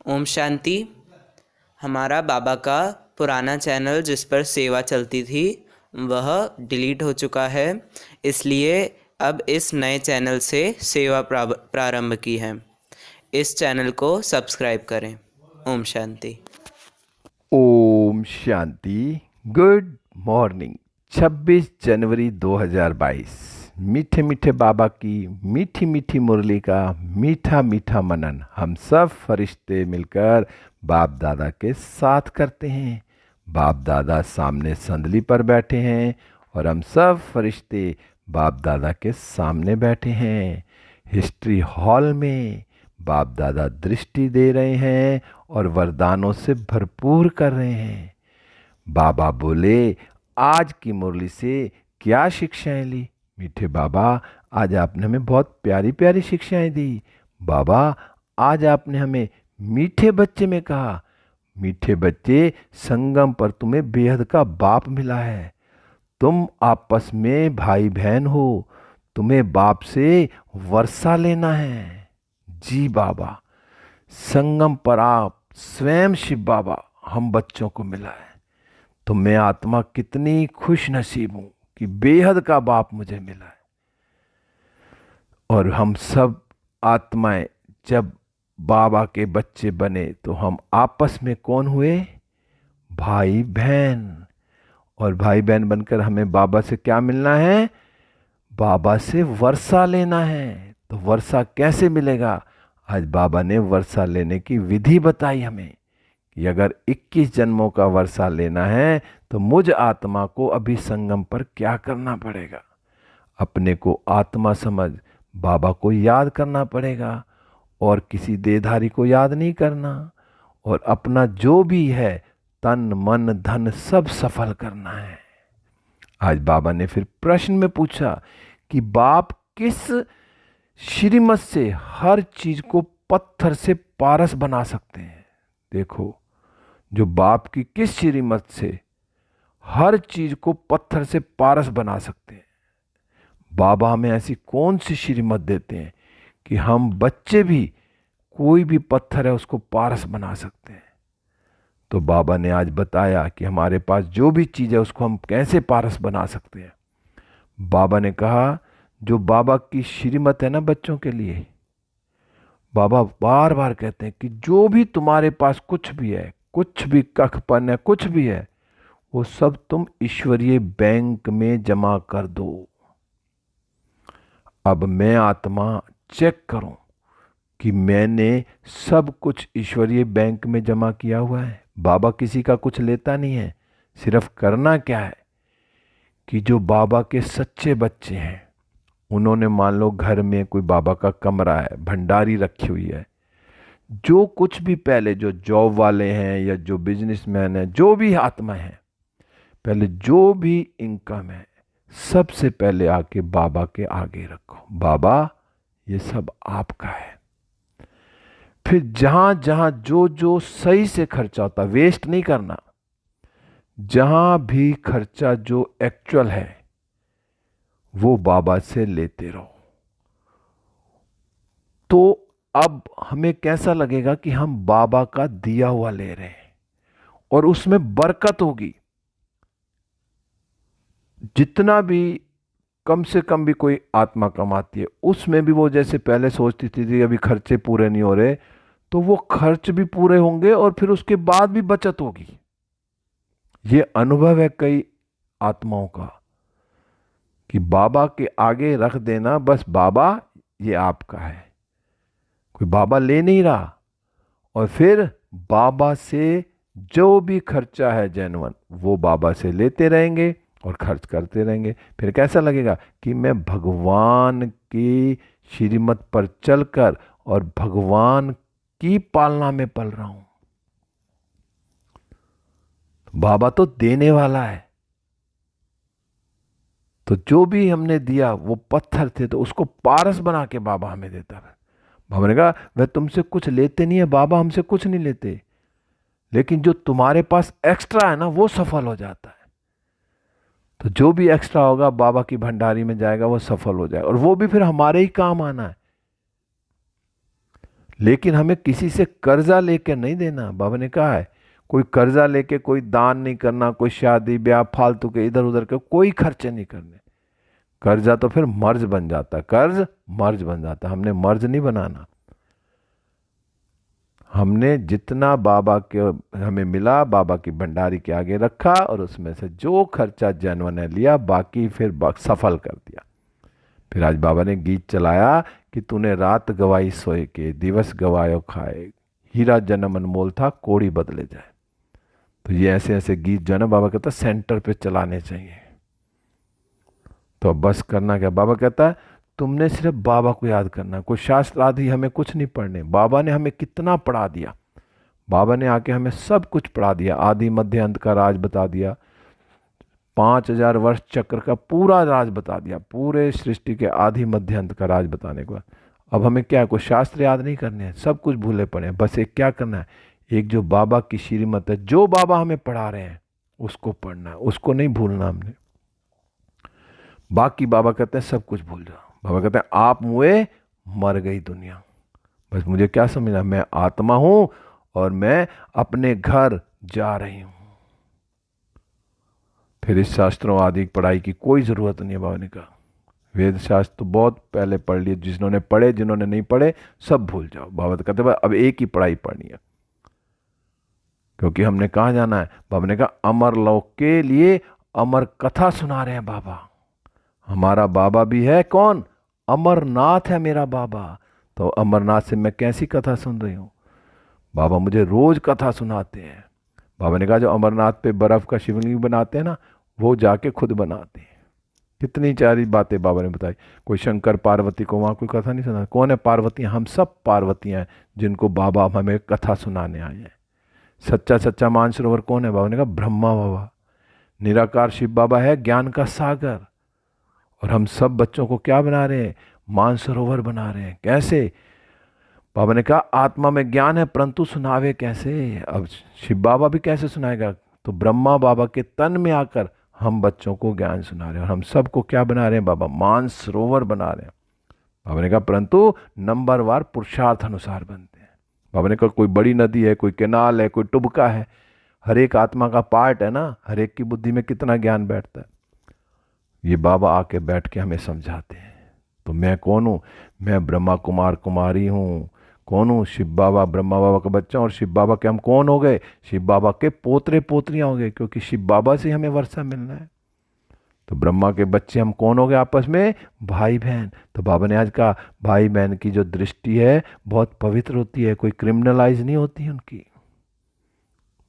ओम शांति। हमारा बाबा का पुराना चैनल जिस पर सेवा चलती थी वह डिलीट हो चुका है, इसलिए अब इस नए चैनल से सेवा प्रारंभ की है। इस चैनल को सब्सक्राइब करें। ओम शांति। ओम शांति। Good morning. 26 जनवरी 2022। मीठे मीठे बाबा की मीठी मीठी मुरली का मीठा मीठा मनन हम सब फरिश्ते मिलकर बाप दादा के साथ करते हैं। बाप दादा सामने संदली पर बैठे हैं और हम सब फरिश्ते बाप दादा के सामने बैठे हैं। हिस्ट्री हॉल में बाप दादा दृष्टि दे रहे हैं और वरदानों से भरपूर कर रहे हैं। बाबा बोले, आज की मुरली से क्या शिक्षाएं ली? मीठे बाबा, आज आपने हमें बहुत प्यारी प्यारी शिक्षाएं दी। बाबा, आज आपने हमें मीठे बच्चे में कहा। मीठे बच्चे, संगम पर तुम्हें बेहद का बाप मिला है। तुम आपस में भाई बहन हो। तुम्हें बाप से वर्षा लेना है। जी बाबा, संगम पर आप स्वयं शिव बाबा हम बच्चों को मिला है। तो मैं आत्मा कितनी खुश नसीब हूं कि बेहद का बाप मुझे मिला है। और हम सब आत्माएं जब बाबा के बच्चे बने तो हम आपस में कौन हुए? भाई बहन। और भाई बहन बनकर हमें बाबा से क्या मिलना है? बाबा से वर्षा लेना है। तो वर्षा कैसे मिलेगा? आज बाबा ने वर्षा लेने की विधि बताई हमें कि अगर 21 जन्मों का वर्षा लेना है तो मुझ आत्मा को अभी संगम पर क्या करना पड़ेगा? अपने को आत्मा समझ बाबा को याद करना पड़ेगा और किसी देहधारी को याद नहीं करना। और अपना जो भी है तन मन धन सब सफल करना है। आज बाबा ने फिर प्रश्न में पूछा कि बाप किस श्रीमत से हर चीज को पत्थर से पारस बना सकते हैं? देखो, जो बाप की किस श्रीमत से हर चीज को पत्थर से पारस बना सकते हैं? बाबा हमें ऐसी कौन सी श्रीमत देते हैं कि हम बच्चे भी कोई भी पत्थर है उसको पारस बना सकते हैं? तो बाबा ने आज बताया कि हमारे पास जो भी चीज है उसको हम कैसे पारस बना सकते हैं। बाबा ने कहा, जो बाबा की श्रीमत है ना बच्चों के लिए, बाबा बार बार कहते हैं कि जो भी तुम्हारे पास कुछ भी है, कुछ भी कखपन है, कुछ भी है, वो सब तुम ईश्वरीय बैंक में जमा कर दो। अब मैं आत्मा चेक करूं कि मैंने सब कुछ ईश्वरीय बैंक में जमा किया हुआ है। बाबा किसी का कुछ लेता नहीं है। सिर्फ करना क्या है कि जो बाबा के सच्चे बच्चे हैं, उन्होंने मान लो घर में कोई बाबा का कमरा है, भंडारी रखी हुई है, जो कुछ भी पहले जो जॉब वाले हैं या जो बिजनेसमैन है, जो भी आत्मा है, पहले जो भी इनकम है सबसे पहले आके बाबा के आगे रखो। बाबा, ये सब आपका है। फिर जहां जहां जो जो सही से खर्चा होता, वेस्ट नहीं करना। जहां भी खर्चा जो एक्चुअल है वो बाबा से लेते रहो। तो अब हमें कैसा लगेगा कि हम बाबा का दिया हुआ ले रहे हैं और उसमें बरकत होगी। जितना भी कम से कम भी कोई आत्मा कमाती है, उसमें भी वो जैसे पहले सोचती थी अभी खर्चे पूरे नहीं हो रहे, तो वो खर्च भी पूरे होंगे और फिर उसके बाद भी बचत होगी। ये अनुभव है कई आत्माओं का कि बाबा के आगे रख देना, बस बाबा ये आपका है, कोई बाबा ले नहीं रहा। और फिर बाबा से जो भी खर्चा है जेन्युइन, वो बाबा से लेते रहेंगे और खर्च करते रहेंगे। फिर कैसा लगेगा कि मैं भगवान की श्रीमत पर चलकर और भगवान की पालना में पल रहा हूं। बाबा तो देने वाला है। तो जो भी हमने दिया वो पत्थर थे, तो उसको पारस बना के बाबा हमें देता है। बाबा ने कहा, वह तुमसे कुछ लेते नहीं है, बाबा हमसे कुछ नहीं लेते, लेकिन जो तुम्हारे पास एक्स्ट्रा है ना वो सफल हो जाता है। तो जो भी एक्स्ट्रा होगा बाबा की भंडारी में जाएगा, वो सफल हो जाएगा और वो भी फिर हमारे ही काम आना है। लेकिन हमें किसी से कर्जा लेके नहीं देना। बाबा ने कहा है कोई कर्जा लेके कोई दान नहीं करना, कोई शादी ब्याह फालतू के इधर उधर के कोई खर्चे नहीं करने। कर्जा तो फिर मर्ज बन जाता, कर्ज मर्ज बन जाता। हमने मर्ज नहीं बनाना। हमने जितना बाबा के हमें मिला बाबा की भंडारी के आगे रखा और उसमें से जो खर्चा जैनवन ने लिया बाकी फिर सफल कर दिया। फिर आज बाबा ने गीत चलाया कि तूने रात गवाई सोए के, दिवस गवायो खाए, हीरा जन्म अनमोल था कोड़ी बदले जाए। तो ये ऐसे ऐसे गीत जो है ना बाबा कहता है सेंटर पे चलाने चाहिए। तो अब बस करना क्या, बाबा कहता है तुमने सिर्फ बाबा को याद करना, कोई शास्त्र आदि हमें कुछ नहीं पढ़ने। बाबा ने हमें कितना पढ़ा दिया, बाबा ने आके हमें सब कुछ पढ़ा दिया। आदि मध्य अंत का राज बता दिया, 5000 वर्ष चक्र का पूरा राज बता दिया, पूरे सृष्टि के आदि मध्य अंत का राज बताने के बाद अब हमें क्या है, कोई शास्त्र याद नहीं करने हैं, सब कुछ भूले पड़े हैं। बस एक क्या करना है, एक जो बाबा की श्रीमत है, जो बाबा हमें पढ़ा रहे हैं उसको पढ़ना है, उसको नहीं भूलना हमने। बाकी बाबा कहते हैं सब कुछ भूल जाओ। बाबा कहते हैं आप मुए मर गई दुनिया। बस मुझे क्या समझना, मैं आत्मा हूं और मैं अपने घर जा रही हूं। फिर इस शास्त्रों आदि की पढ़ाई की कोई जरूरत नहीं है। बाबा ने कहा वेद शास्त्र तो बहुत पहले पढ़ लिए, जिन्होंने पढ़े जिन्होंने नहीं पढ़े सब भूल जाओ। बाबा तो कहते हैं अब एक ही पढ़ाई पढ़नी है, क्योंकि हमने कहाँ जाना है। बाबा ने कहा अमर लोक के लिए अमर कथा सुना रहे हैं बाबा। हमारा बाबा भी है कौन, अमरनाथ है मेरा बाबा। तो अमरनाथ से मैं कैसी कथा सुन रही हूँ, बाबा मुझे रोज कथा सुनाते हैं। बाबा ने कहा जो अमरनाथ पे बर्फ का शिवलिंग बनाते हैं ना, वो जाके खुद बनाते हैं। कितनी सारी बातें बाबा ने बताई। कोई शंकर पार्वती को वहाँ कोई कथा नहीं सुना। कौन है पार्वती, हम सब पार्वतियाँ हैं जिनको बाबा हमें कथा सुनाने आए हैं। सच्चा सच्चा मानसरोवर कौन है, बाबा ने कहा ब्रह्मा बाबा। निराकार शिव बाबा है ज्ञान का सागर, और हम सब बच्चों को क्या बना रहे हैं, मानसरोवर बना रहे हैं। कैसे, बाबा ने कहा आत्मा में ज्ञान है परंतु सुनावे कैसे। अब शिव बाबा भी कैसे सुनाएगा, तो ब्रह्मा बाबा के तन में आकर हम बच्चों को ज्ञान सुना रहे हैं। और हम सबको क्या बना रहे हैं बाबा, मानसरोवर बना रहे हैं। बाबा ने कहा परंतु नंबरवार पुरुषार्थ अनुसार बनते हैं। बाबा ने कहा कोई बड़ी नदी है, कोई केनाल है, कोई टुबका है, हर एक आत्मा का पार्ट है ना, हर एक की बुद्धि में कितना ज्ञान बैठता है। ये बाबा आके बैठ के हमें समझाते हैं। तो मैं कौन हूँ, मैं ब्रह्मा कुमार कुमारी हूँ। कौन हूँ, शिव बाबा ब्रह्मा बाबा का बच्चा। और शिव बाबा के हम कौन हो गए, शिव बाबा के पोतरे पोतरियाँ हो गए, क्योंकि शिव बाबा से हमें वर्षा मिलना है। तो ब्रह्मा के बच्चे हम कौन हो गए आपस में, भाई बहन। तो बाबा ने आज कहा भाई बहन की जो दृष्टि है बहुत पवित्र होती है, कोई क्रिमिनलाइज नहीं होती है उनकी।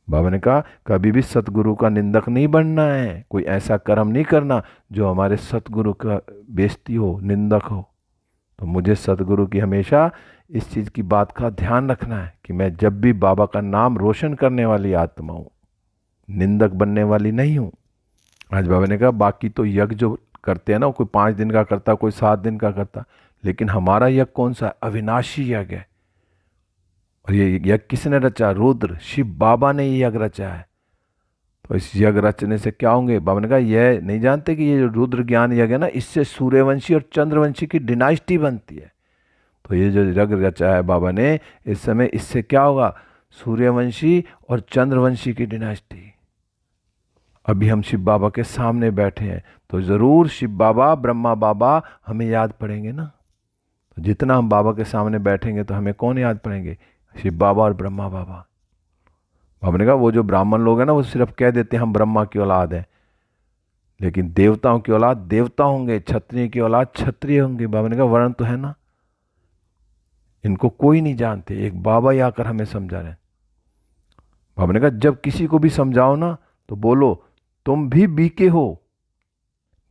बाबा ने कहा कभी भी सतगुरु का निंदक नहीं बनना है, कोई ऐसा कर्म नहीं करना जो हमारे सतगुरु का बेइज्जती हो, निंदक हो। तो मुझे सतगुरु की हमेशा इस चीज़ की बात का ध्यान रखना है कि मैं जब भी बाबा का नाम रोशन करने वाली आत्मा हूँ, निंदक बनने वाली नहीं हूँ। आज बाबा ने कहा बाकी तो यज्ञ जो करते हैं ना, कोई 5 दिन का करता, कोई 7 दिन का करता, लेकिन हमारा यज्ञ कौन सा है, अविनाशी यज्ञ है। और ये यज्ञ किसने रचा, रुद्र शिव बाबा ने ये यज्ञ रचा है। तो इस यज्ञ रचने से क्या होंगे, बाबा ने कहा यह नहीं जानते कि ये जो रुद्र ज्ञान यज्ञ है ना, इससे सूर्यवंशी और चंद्रवंशी की डिनाइस्टी बनती है। तो ये जो यज्ञ रचा है बाबा ने इस समय, इससे क्या होगा, सूर्यवंशी और चंद्रवंशी की डिनाइस्टी। अभी हम शिव बाबा के सामने बैठे हैं तो ज़रूर शिव बाबा ब्रह्मा बाबा हमें याद पड़ेंगे ना। तो जितना हम बाबा के सामने बैठेंगे तो हमें कौन याद पड़ेंगे, शिव बाबा और ब्रह्मा बाबा। बाबा ने कहा वो जो ब्राह्मण लोग हैं ना, वो सिर्फ कह देते हैं हम ब्रह्मा की औलाद हैं, लेकिन देवताओं की औलाद देवता होंगे, क्षत्रिय की औलाद क्षत्रिय होंगे। बाबा ने कहा वर्ण तो है ना, इनको कोई नहीं जानते, एक बाबा ही आकर हमें समझा रहे हैं। बाबा ने कहा जब किसी को भी समझाओ ना तो बोलो तुम भी बीके हो,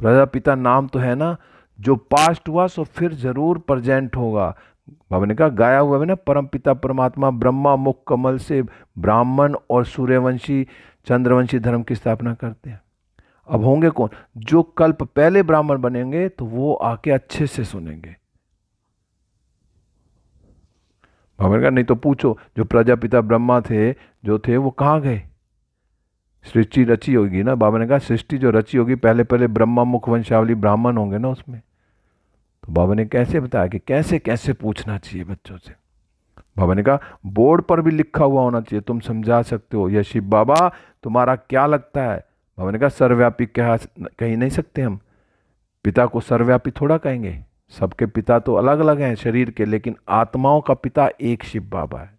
प्रजापिता नाम तो है ना, जो पास्ट हुआ सो फिर जरूर प्रेजेंट होगा। बाबा ने कहा गाया हुआ है ना, परम पिता परमात्मा ब्रह्मा मुख कमल से ब्राह्मण और सूर्यवंशी चंद्रवंशी धर्म की स्थापना करते हैं। अब होंगे कौन, जो कल्प पहले ब्राह्मण बनेंगे तो वो आके अच्छे से सुनेंगे। बाबा ने कहा नहीं तो पूछो जो प्रजापिता ब्रह्मा थे जो थे वो कहाँ गए, सृष्टि रची होगी ना। बाबा ने कहा सृष्टि जो रची होगी पहले पहले ब्रह्मा मुख वंशावली ब्राह्मण होंगे ना उसमें। तो बाबा ने कैसे बताया कि कैसे कैसे पूछना चाहिए बच्चों से। बाबा ने कहा बोर्ड पर भी लिखा हुआ होना चाहिए, तुम समझा सकते हो, यह शिव बाबा तुम्हारा क्या लगता है। बाबा ने कहा सर्वव्यापी कह नहीं सकते हम, पिता को सर्वव्यापी थोड़ा कहेंगे, सबके पिता तो अलग अलग हैं शरीर के, लेकिन आत्माओं का पिता एक शिव बाबा है।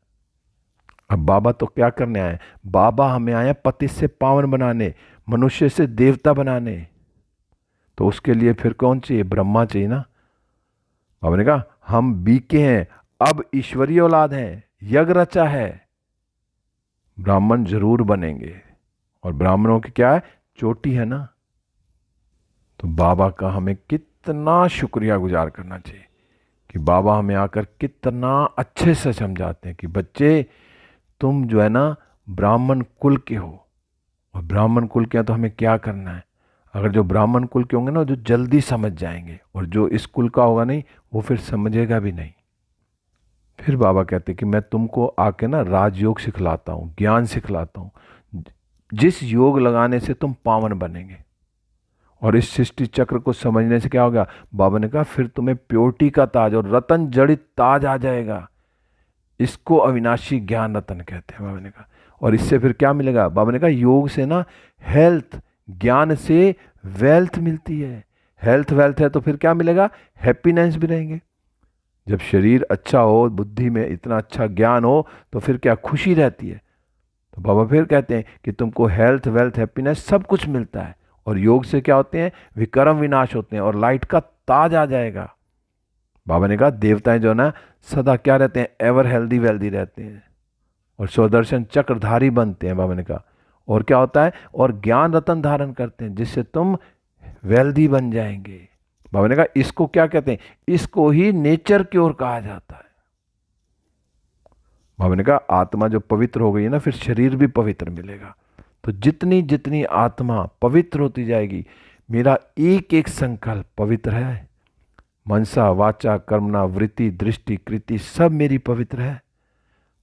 अब बाबा तो क्या करने आए, बाबा हमें आए पतित से पावन बनाने, मनुष्य से देवता बनाने, तो उसके लिए फिर कौन चाहिए, ब्रह्मा चाहिए ना। बाबा ने कहा हम बीके हैं, अब ईश्वरीय औलाद हैं, यज्ञ रचा है, ब्राह्मण जरूर बनेंगे, और ब्राह्मणों की क्या है, चोटी है ना। तो बाबा का हमें कितना शुक्रिया गुजार करना चाहिए कि बाबा हमें आकर कितना अच्छे से समझाते हैं कि बच्चे तुम जो है ना ब्राह्मण कुल के हो, और ब्राह्मण कुल के हैं तो हमें क्या करना है। अगर जो ब्राह्मण कुल के होंगे ना जो जल्दी समझ जाएंगे, और जो इस कुल का होगा नहीं वो फिर समझेगा भी नहीं। फिर बाबा कहते कि मैं तुमको आके ना राजयोग सिखलाता हूँ, ज्ञान सिखलाता हूँ, जिस योग लगाने से तुम पावन बनेंगे। और इस सृष्टि चक्र को समझने से क्या होगा, बाबा ने कहा फिर तुम्हें प्योरिटी का ताज और रतन जड़ित ताज आ जाएगा। इसको अविनाशी ज्ञान रतन कहते हैं बाबा ने कहा। और इससे फिर क्या मिलेगा, बाबा ने कहा योग से ना हेल्थ, ज्ञान से वेल्थ मिलती है। हेल्थ वेल्थ है तो फिर क्या मिलेगा, हैप्पीनेस भी रहेंगे। जब शरीर अच्छा हो, बुद्धि में इतना अच्छा ज्ञान हो, तो फिर क्या खुशी रहती है। तो बाबा फिर कहते हैं कि तुमको हेल्थ वेल्थ हैप्पीनेस सब कुछ मिलता है, और योग से क्या होते हैं, विकर्म विनाश होते हैं, और लाइट का ताज आ जाएगा। बाबा ने कहा देवताएं जो ना सदा क्या रहते हैं, एवर हेल्दी वेल्दी रहते हैं, और स्वदर्शन चक्रधारी बनते हैं। बाबा ने कहा और क्या होता है, और ज्ञान रतन धारण करते हैं जिससे तुम वेल्दी बन जाएंगे। बाबा ने कहा इसको क्या कहते हैं, इसको ही नेचर की ओर कहा जाता है। बाबा ने कहा आत्मा जो पवित्र हो गई है ना, फिर शरीर भी पवित्र मिलेगा। तो जितनी जितनी आत्मा पवित्र होती जाएगी, मेरा एक एक संकल्प पवित्र है, मनसा वाचा कर्मणा वृत्ति दृष्टि कृति सब मेरी पवित्र है।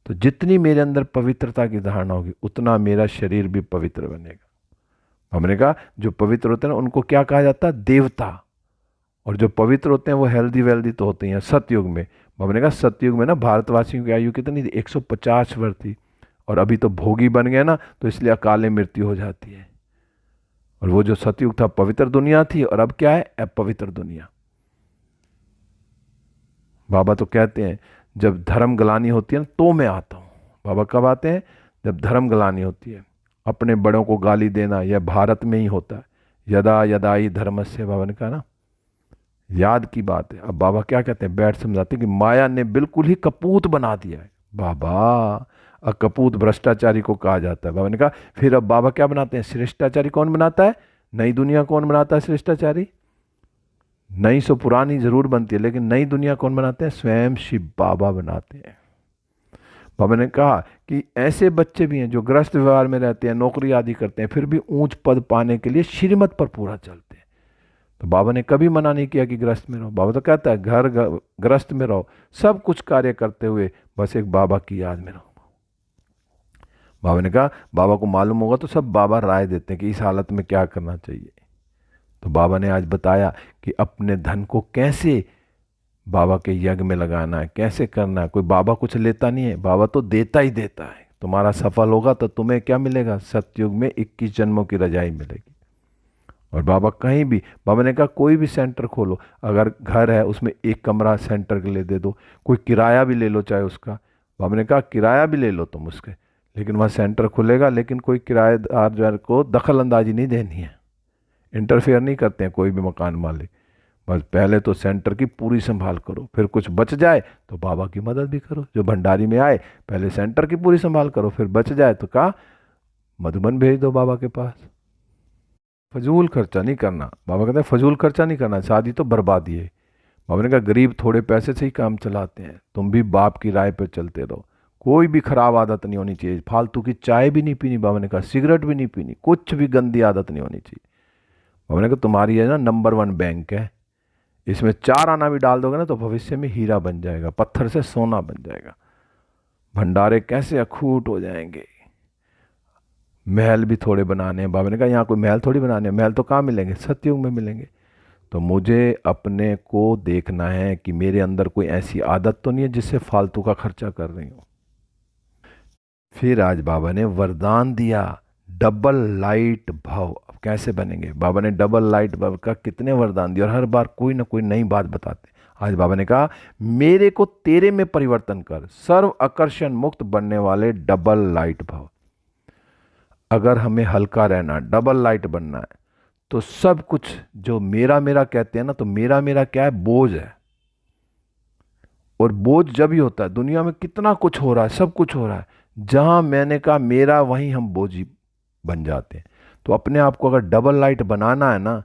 तो जितनी मेरे अंदर पवित्रता की धारणा होगी, उतना मेरा शरीर भी पवित्र बनेगा। हमने कहा जो पवित्र होते हैं ना उनको क्या कहा जाता है, देवता। और जो पवित्र होते हैं वो हेल्दी वेल्दी तो होते हैं सतयुग में। हमने कहा सतयुग में ना भारतवासियों की आयु कितनी थी, 150 वर्ष थी, और अभी तो भोगी बन गए ना, तो इसलिए अकाले मृत्यु हो जाती है। और वो जो सतयुग था पवित्र दुनिया थी, और अब क्या है, अपवित्र दुनिया। बाबा तो कहते हैं जब धर्म गलानी होती है ना तो मैं आता हूँ। बाबा कब आते हैं, जब धर्म गलानी होती है। अपने बड़ों को गाली देना यह भारत में ही होता है, यदा यदा ही धर्मस्य, बाबा ने कहा ना, याद की बात है। अब बाबा क्या कहते हैं, बैठ समझाते हैं कि माया ने बिल्कुल ही कपूत बना दिया है। बाबा कपूत भ्रष्टाचारी को कहा जाता है। बाबा ने कहा फिर अब बाबा क्या बनाते हैं, श्रेष्ठाचारी कौन बनाता है, नई दुनिया कौन बनाता है श्रेष्ठाचारी, नई सो पुरानी जरूर बनती है, लेकिन नई दुनिया कौन बनाते हैं, स्वयं शिव बाबा बनाते हैं। बाबा ने कहा कि ऐसे बच्चे भी हैं जो ग्रस्त व्यवहार में रहते हैं, नौकरी आदि करते हैं, फिर भी ऊंच पद पाने के लिए श्रीमत पर पूरा चलते हैं। तो बाबा ने कभी मना नहीं किया कि ग्रस्त में रहो। बाबा तो कहता है घर ग्रस्त में रहो, सब कुछ कार्य करते हुए बस एक बाबा की याद में रहो। बाबा ने कहा बाबा को मालूम होगा तो सब बाबा राय देते हैं कि इस हालत में क्या करना चाहिए। तो बाबा ने आज बताया कि अपने धन को कैसे बाबा के यज्ञ में लगाना है, कैसे करना है। कोई बाबा कुछ लेता नहीं है, बाबा तो देता ही देता है। तुम्हारा सफल होगा तो तुम्हें क्या मिलेगा, सतयुग में 21 जन्मों की रजाई मिलेगी। और बाबा कहीं भी, बाबा ने कहा कोई भी सेंटर खोलो, अगर घर है उसमें एक कमरा सेंटर के लिए दे दो, कोई किराया भी ले लो चाहे उसका। बाबा ने कहा किराया भी ले लो तुम उसके, लेकिन वहाँ सेंटर खुलेगा, लेकिन कोई किराएदार जो है को दखल अंदाजी नहीं देनी है, इंटरफेयर नहीं करते हैं कोई भी मकान मालिक। बस पहले तो सेंटर की पूरी संभाल करो, फिर कुछ बच जाए तो बाबा की मदद भी करो। जो भंडारी में आए पहले सेंटर की पूरी संभाल करो, फिर बच जाए तो कहा मधुबन भेज दो बाबा के पास। फजूल खर्चा नहीं करना, बाबा कहते हैं फजूल खर्चा नहीं करना, शादी तो बर्बादी है। बाबा ने कहा गरीब थोड़े पैसे से ही काम चलाते हैं, तुम भी बाप की राय पर चलते रहो। कोई भी खराब आदत नहीं होनी चाहिए, फालतू की चाय भी नहीं पीनी, बाबा ने कहा सिगरेट भी नहीं पीनी, कुछ भी गंदी आदत नहीं होनी चाहिए। बाबा ने कहा तुम्हारी है ना नंबर 1 बैंक है, इसमें 4 आना भी डाल दोगे ना तो भविष्य में हीरा बन जाएगा, पत्थर से सोना बन जाएगा, भंडारे कैसे अखूट हो जाएंगे। महल भी थोड़े बनाने हैं, बाबा ने कहा यहाँ कोई महल थोड़ी बनाने हैं, महल तो कहाँ मिलेंगे, सतयुग में मिलेंगे। तो मुझे अपने को देखना है कि मेरे अंदर कोई ऐसी आदत तो नहीं है जिससे फालतू का खर्चा कर रही हूँ। फिर आज बाबा ने वरदान दिया, डबल लाइट भव। अब कैसे बनेंगे? बाबा ने डबल लाइट भव का कितने वरदान दिए और हर बार कोई ना कोई नई बात बताते। आज बाबा ने कहा, मेरे को तेरे में परिवर्तन कर, सर्व आकर्षण मुक्त बनने वाले डबल लाइट भव। अगर हमें हल्का रहना, डबल लाइट बनना है, तो सब कुछ जो मेरा मेरा कहते हैं ना, तो मेरा मेरा क्या है? बोझ है। और बोझ जब ही होता है, दुनिया में कितना कुछ हो रहा है, सब कुछ हो रहा है, जहां मैंने कहा मेरा, वहीं हम बोझी बन जाते हैं। तो अपने आप को अगर डबल लाइट बनाना है ना,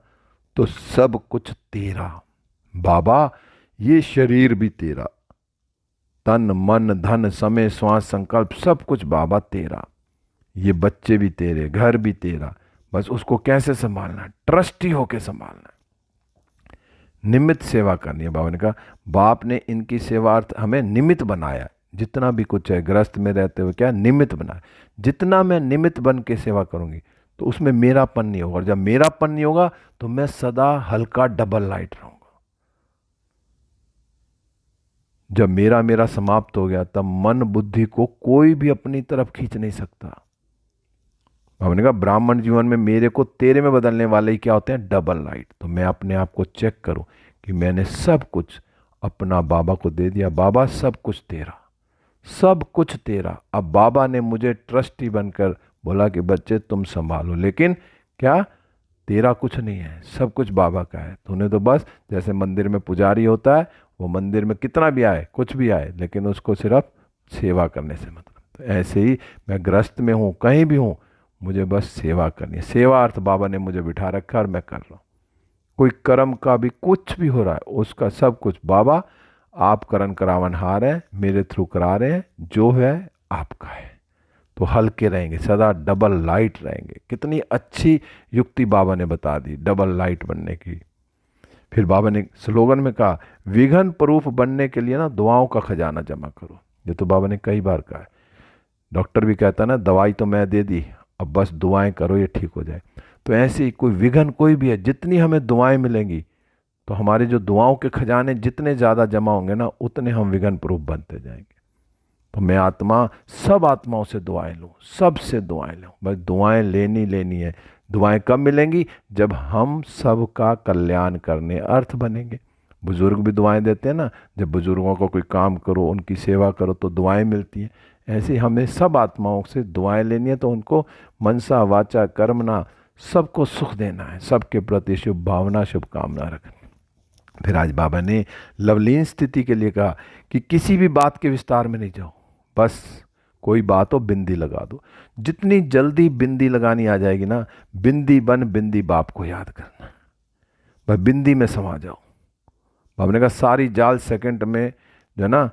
तो सब कुछ तेरा। बाबा, ये शरीर भी तेरा, तन मन धन समय श्वास संकल्प सब कुछ बाबा तेरा, ये बच्चे भी तेरे, घर भी तेरा। बस उसको कैसे संभालना है? ट्रस्टी होके संभालना है, निमित्त सेवा करनी है। बाबा ने कहा, बाप ने इनकी सेवार्थ हमें निमित्त बनाया। जितना भी कुछ है गृहस्थ में रहते हुए क्या निमित्त बनाया। जितना मैं निमित्त बन के सेवा करूंगी तो उसमें मेरापन नहीं होगा, और जब मेरापन नहीं होगा तो मैं सदा हल्का डबल लाइट रहूंगा। जब मेरा मेरा समाप्त हो गया, तब मन बुद्धि को कोई भी अपनी तरफ खींच नहीं सकता। बाबा ने कहा, ब्राह्मण जीवन में मेरे को तेरे में बदलने वाले ही क्या होते हैं? Double light. तो मैं अपने आप को चेक करूं कि मैंने सब कुछ अपना बाबा को दे दिया। बाबा, सब कुछ तेरा, सब कुछ तेरा। अब बाबा ने मुझे ट्रस्टी बनकर बोला कि बच्चे तुम संभालो, लेकिन क्या तेरा कुछ नहीं है, सब कुछ बाबा का है। तूने तो बस, जैसे मंदिर में पुजारी होता है, वो मंदिर में कितना भी आए, कुछ भी आए, लेकिन उसको सिर्फ सेवा करने से मतलब। तो ऐसे ही मैं गृहस्थ में हूँ, कहीं भी हूँ, मुझे बस सेवा करनी है। सेवा अर्थ बाबा ने मुझे बिठा रखा और मैं कर रहा हूँ। कोई कर्म का भी कुछ भी हो रहा है, उसका सब कुछ बाबा आप करण करावनहार है, मेरे थ्रू करा रहे हैं, जो है आपका है। तो हल्के रहेंगे, सदा डबल लाइट रहेंगे। कितनी अच्छी युक्ति बाबा ने बता दी डबल लाइट बनने की। फिर बाबा ने स्लोगन में कहा, विघन प्रूफ बनने के लिए ना दुआओं का खजाना जमा करो। ये तो बाबा ने कई बार कहा है। डॉक्टर भी कहता है ना, दवाई तो मैं दे दी, अब बस दुआएं करो ये ठीक हो जाए। तो ऐसे ही कोई विघन कोई भी है, जितनी हमें दुआएं मिलेंगी, तो हमारे जो दुआओं के खजाने जितने ज़्यादा जमा होंगे ना, उतने हम विघन प्रूफ बनते जाएंगे। तो मैं आत्मा सब आत्माओं से दुआएं लूँ, सबसे दुआएं लूँ। बस दुआएं लेनी है। दुआएं कब मिलेंगी? जब हम सबका कल्याण करने अर्थ बनेंगे। बुजुर्ग भी दुआएं देते हैं ना, जब बुजुर्गों को कोई काम करो, उनकी सेवा करो, तो दुआएं मिलती हैं। ऐसे ही हमें सब आत्माओं से दुआएं लेनी है, तो उनको मनसा वाचा कर्मणा सबको सुख देना है, सबके प्रति शुभ भावना शुभकामना रखनी। फिर आज बाबा ने लवलीन स्थिति के लिए कहा कि किसी भी बात के विस्तार में नहीं जाओ, बस कोई बात हो बिंदी लगा दो। जितनी जल्दी बिंदी लगानी आ जाएगी ना, बिंदी बन बिंदी बाप को याद करना, बस बिंदी में समा जाओ। बाबा ने कहा, सारी जाल सेकंड में जो है ना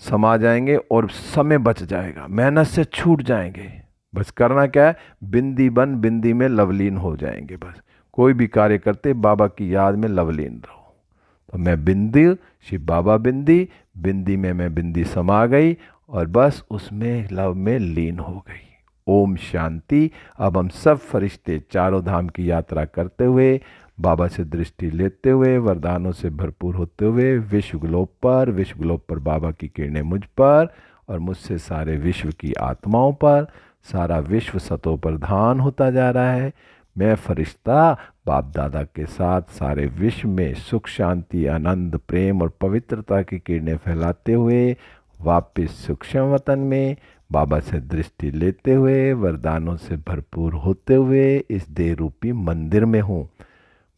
समा जाएंगे और समय बच जाएगा, मेहनत से छूट जाएंगे। बस करना क्या है? बिंदी बन बिंदी में लवलीन हो जाएंगे। बस कोई भी कार्य करते बाबा की याद में लवलीन रहो। तो मैं बिंदी, शिव बाबा बिंदी, बिंदी में मैं बिंदी समा गई और बस उसमें लव में लीन हो गई। ओम शांति। अब हम सब फरिश्ते चारों धाम की यात्रा करते हुए, बाबा से दृष्टि लेते हुए, वरदानों से भरपूर होते हुए विश्व ग्लोब पर बाबा की किरणें मुझ पर और मुझसे सारे विश्व की आत्माओं पर, सारा विश्व सतो प्रधान होता जा रहा है। मैं फरिश्ता बाप दादा के साथ सारे विश्व में सुख शांति आनंद प्रेम और पवित्रता की किरणें फैलाते हुए वापस सूक्ष्म वतन में बाबा से दृष्टि लेते हुए, वरदानों से भरपूर होते हुए इस देह रूपी मंदिर में हूँ।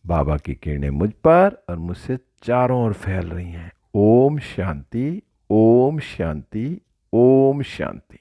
बाबा की किरणें मुझ पर और मुझसे चारों ओर फैल रही हैं। ओम शांति, ओम शांति, ओम शांति।